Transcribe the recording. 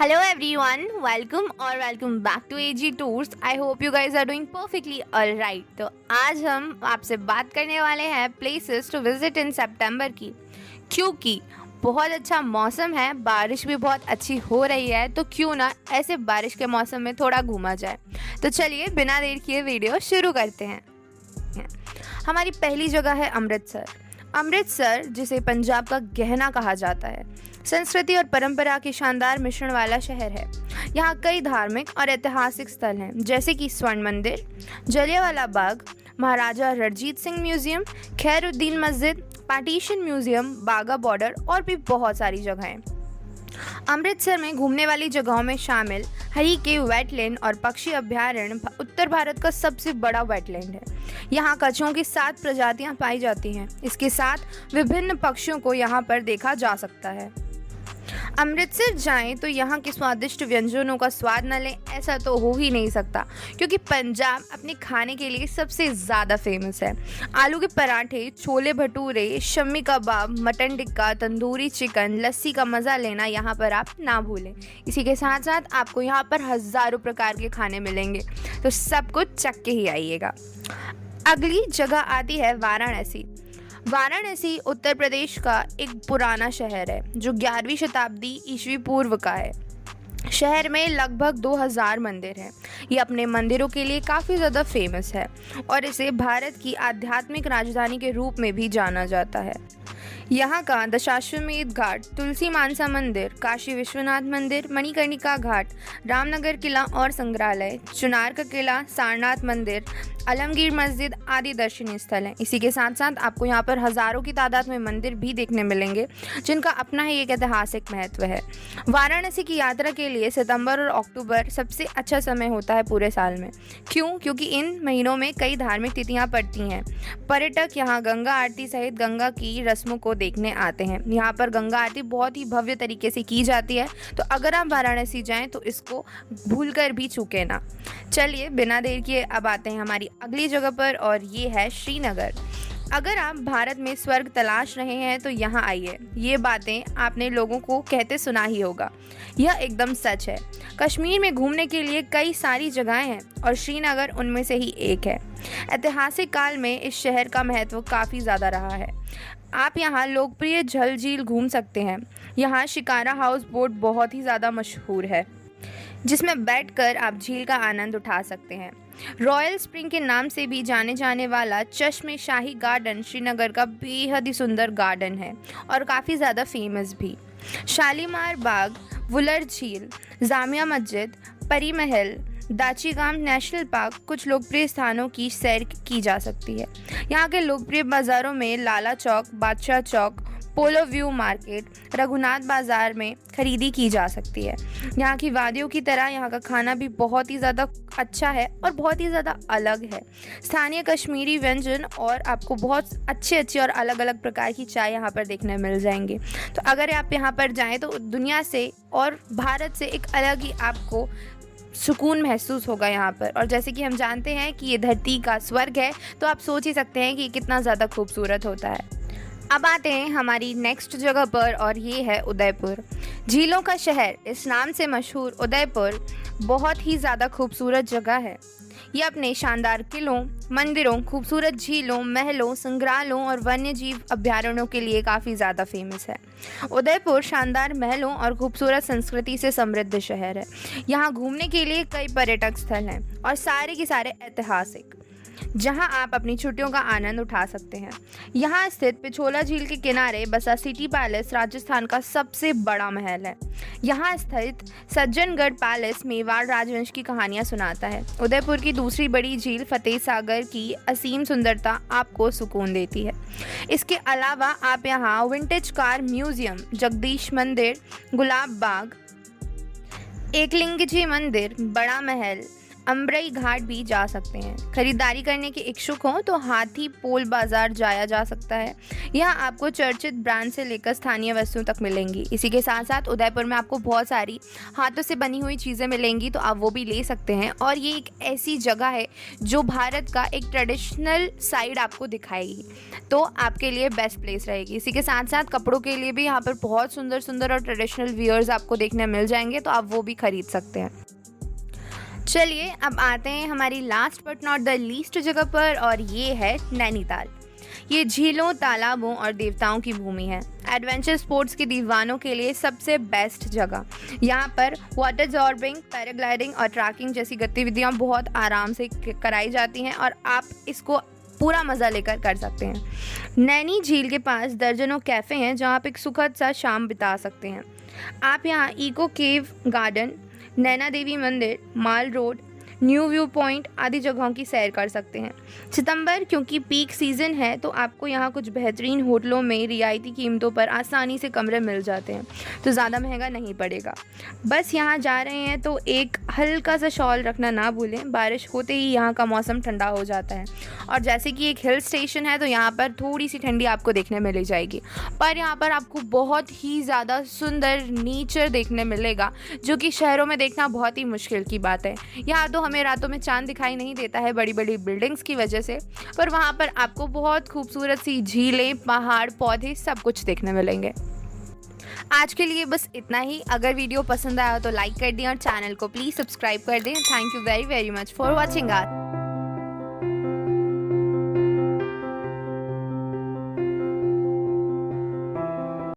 Hello everyone, welcome back to AG Tours. I hope you guys are doing perfectly alright. तो आज हम आपसे बात करने वाले हैं प्लेसेस टू विजिट इन सितंबर की, क्योंकि बहुत अच्छा मौसम है, बारिश भी बहुत अच्छी हो रही है, तो क्यों ना ऐसे बारिश के मौसम में थोड़ा घूमा जाए। तो चलिए बिना देर किए वीडियो शुरू करते हैं। हमारी पहली जगह है अमृतसर। अमृतसर, जिसे पंजाब का गहना कहा जाता है, संस्कृति और परंपरा के शानदार मिश्रण वाला शहर है। यहाँ कई धार्मिक और ऐतिहासिक स्थल हैं, जैसे कि स्वर्ण मंदिर, जलियांवाला बाग, महाराजा रणजीत सिंह म्यूजियम, खैरुद्दीन मस्जिद, पार्टीशन म्यूजियम, बाघा बॉर्डर और भी बहुत सारी जगहें। अमृतसर में घूमने वाली जगहों में शामिल हरी के वेटलैंड और पक्षी अभयारण्य उत्तर भारत का सबसे बड़ा वेटलैंड है। यहाँ कछुओं की 7 प्रजातियाँ पाई जाती हैं। इसके साथ विभिन्न पक्षियों को यहाँ पर देखा जा सकता है। अमृतसर जाएं तो यहाँ के स्वादिष्ट व्यंजनों का स्वाद न लें, ऐसा तो हो ही नहीं सकता, क्योंकि पंजाब अपने खाने के लिए सबसे ज़्यादा फेमस है। आलू के पराठे, छोले भटूरे, शम्मी कबाब, मटन टिक्का, तंदूरी चिकन, लस्सी का मज़ा लेना यहाँ पर आप ना भूलें। इसी के साथ साथ आपको यहाँ पर हज़ारों प्रकार के खाने मिलेंगे, तो सब कुछ चख के ही आइएगा। अगली जगह आती है वाराणसी। वाराणसी उत्तर प्रदेश का एक पुराना शहर है, जो 11वीं शताब्दी ईस्वी पूर्व का है। शहर में लगभग 2000 मंदिर हैं। ये अपने मंदिरों के लिए काफ़ी ज़्यादा फेमस है और इसे भारत की आध्यात्मिक राजधानी के रूप में भी जाना जाता है। यहाँ का दशाश्वमेध घाट, तुलसी मानसा मंदिर, काशी विश्वनाथ मंदिर, मणिकर्णिका घाट, रामनगर किला और संग्रहालय, चुनार का किला, सारनाथ मंदिर, आलमगीर मस्जिद आदि दर्शनीय स्थल हैं। इसी के साथ साथ आपको यहाँ पर हज़ारों की तादाद में मंदिर भी देखने मिलेंगे, जिनका अपना ही एक ऐतिहासिक महत्व है। वाराणसी की यात्रा के लिए सितंबर और अक्टूबर सबसे अच्छा समय होता है पूरे साल में। क्यों? क्योंकि इन महीनों में कई धार्मिक तिथियाँ पड़ती हैं। पर्यटक यहाँ गंगा आरती सहित गंगा की रस्मों को देखने आते हैं। यहाँ पर गंगा आरती बहुत ही भव्य तरीके से की जाती है, तो अगर आप वाराणसी जाएँ तो इसको भूलकर भी चूकें ना। चलिए बिना देर किए अब आते हैं हमारी अगली जगह पर, और ये है श्रीनगर। अगर आप भारत में स्वर्ग तलाश रहे हैं तो यहाँ आइए। ये बातें आपने लोगों को कहते सुना ही होगा, यह एकदम सच है। कश्मीर में घूमने के लिए कई सारी जगहें हैं और श्रीनगर उनमें से ही एक है। ऐतिहासिक काल में इस शहर का महत्व काफ़ी ज़्यादा रहा है। आप यहाँ लोकप्रिय झील झील घूम सकते हैं। यहाँ शिकारा हाउस बोट बहुत ही ज़्यादा मशहूर है, जिसमें बैठकर आप झील का आनंद उठा सकते हैं। रॉयल स्प्रिंग के नाम से भी जाने जाने वाला चश्मे शाही गार्डन श्रीनगर का बेहद ही सुंदर गार्डन है और काफ़ी ज़्यादा फेमस भी। शालीमार बाग, वुलर झील, जामिया मस्जिद, परी महल, दाचीगाम नेशनल पार्क कुछ लोकप्रिय स्थानों की सैर की जा सकती है। यहाँ के लोकप्रिय बाज़ारों में लाला चौक, बादशाह चौक, पोलो व्यू मार्केट, रघुनाथ बाज़ार में खरीदी की जा सकती है। यहाँ की वादियों की तरह यहाँ का खाना भी बहुत ही ज़्यादा अच्छा है और बहुत ही ज़्यादा अलग है। स्थानीय कश्मीरी व्यंजन और आपको बहुत अच्छे और अलग अलग प्रकार की चाय यहाँ पर देखने मिल जाएंगे। तो अगर आप यहाँ पर जाएँ तो दुनिया से और भारत से एक अलग ही आपको सुकून महसूस होगा यहाँ पर। और जैसे कि हम जानते हैं कि ये धरती का स्वर्ग है, तो आप सोच ही सकते हैं कि कितना ज़्यादा खूबसूरत होता है। अब आते हैं हमारी नेक्स्ट जगह पर, और ये है उदयपुर। झीलों का शहर इस नाम से मशहूर उदयपुर बहुत ही ज़्यादा खूबसूरत जगह है। ये अपने शानदार किलों, मंदिरों, खूबसूरत झीलों, महलों, संग्रहालयों और वन्य जीव अभयारण्यों के लिए काफ़ी ज़्यादा फेमस है। उदयपुर शानदार महलों और खूबसूरत संस्कृति से समृद्ध शहर है। यहाँ घूमने के लिए कई पर्यटक स्थल हैं और सारे के सारे ऐतिहासिक, जहां आप अपनी छुट्टियों का आनंद उठा सकते हैं। यहाँ स्थित पिछोला झील के किनारे बसा सिटी पैलेस राजस्थान का सबसे बड़ा महल है। यहाँ स्थित सज्जनगढ़ पैलेस मेवाड़ राजवंश की कहानियाँ सुनाता है। उदयपुर की दूसरी बड़ी झील फतेह सागर की असीम सुंदरता आपको सुकून देती है। इसके अलावा आप यहाँ विंटेज कार म्यूजियम, जगदीश मंदिर, गुलाब बाग, एकलिंगजी मंदिर, बड़ा महल, अम्बरई घाट भी जा सकते हैं। खरीदारी करने के इच्छुक हों तो हाथी पोल बाजार जाया जा सकता है। यहाँ आपको चर्चित ब्रांड से लेकर स्थानीय वस्तुओं तक मिलेंगी। इसी के साथ साथ उदयपुर में आपको बहुत सारी हाथों से बनी हुई चीज़ें मिलेंगी, तो आप वो भी ले सकते हैं। और ये एक ऐसी जगह है जो भारत का एक ट्रेडिशनल साइड आपको दिखाएगी, तो आपके लिए बेस्ट प्लेस रहेगी। इसी के साथ साथ कपड़ों के लिए भी यहाँ पर बहुत सुंदर सुंदर और ट्रेडिशनल वियर्स आपको देखने मिल जाएंगे, तो आप वो भी खरीद सकते हैं। चलिए अब आते हैं हमारी last but not the least जगह पर, और ये है नैनीताल। ये झीलों, तालाबों और देवताओं की भूमि है। एडवेंचर स्पोर्ट्स के दीवानों के लिए सबसे बेस्ट जगह। यहाँ पर वाटर जॉर्बिंग, पैराग्लाइडिंग और ट्रैकिंग जैसी गतिविधियाँ बहुत आराम से कराई जाती हैं और आप इसको पूरा मज़ा लेकर कर सकते हैं। नैनी झील के पास दर्जनों कैफ़े हैं जहाँ आप एक सुखद सा शाम बिता सकते हैं। आप यहाँ eco cave garden, Naina Devi मंदिर, माल रोड, न्यू व्यू पॉइंट आदि जगहों की सैर कर सकते हैं। सितंबर क्योंकि पीक सीज़न है, तो आपको यहाँ कुछ बेहतरीन होटलों में रियायती कीमतों पर आसानी से कमरे मिल जाते हैं, तो ज़्यादा महंगा नहीं पड़ेगा। बस यहाँ जा रहे हैं तो एक हल्का सा शॉल रखना ना भूलें। बारिश होते ही यहाँ का मौसम ठंडा हो जाता है, और जैसे कि एक हिल स्टेशन है तो यहाँ पर थोड़ी सी ठंडी आपको देखने मिल जाएगी, पर यहाँ पर आपको बहुत ही ज़्यादा सुंदर नेचर देखने मिलेगा, जो कि शहरों में देखना बहुत ही मुश्किल की बात है। यहाँ तो हमें रातों में चांद दिखाई नहीं देता है बड़ी बड़ी बिल्डिंग्स की वजह से, पर वहाँ पर आपको बहुत खूबसूरत सी झीलें, पहाड़, पौधे सब कुछ देखने मिलेंगे। आज के लिए बस इतना ही। अगर वीडियो पसंद आया तो लाइक कर दें और चैनल को प्लीज़ सब्सक्राइब कर दें। Thank you very very much for watching our.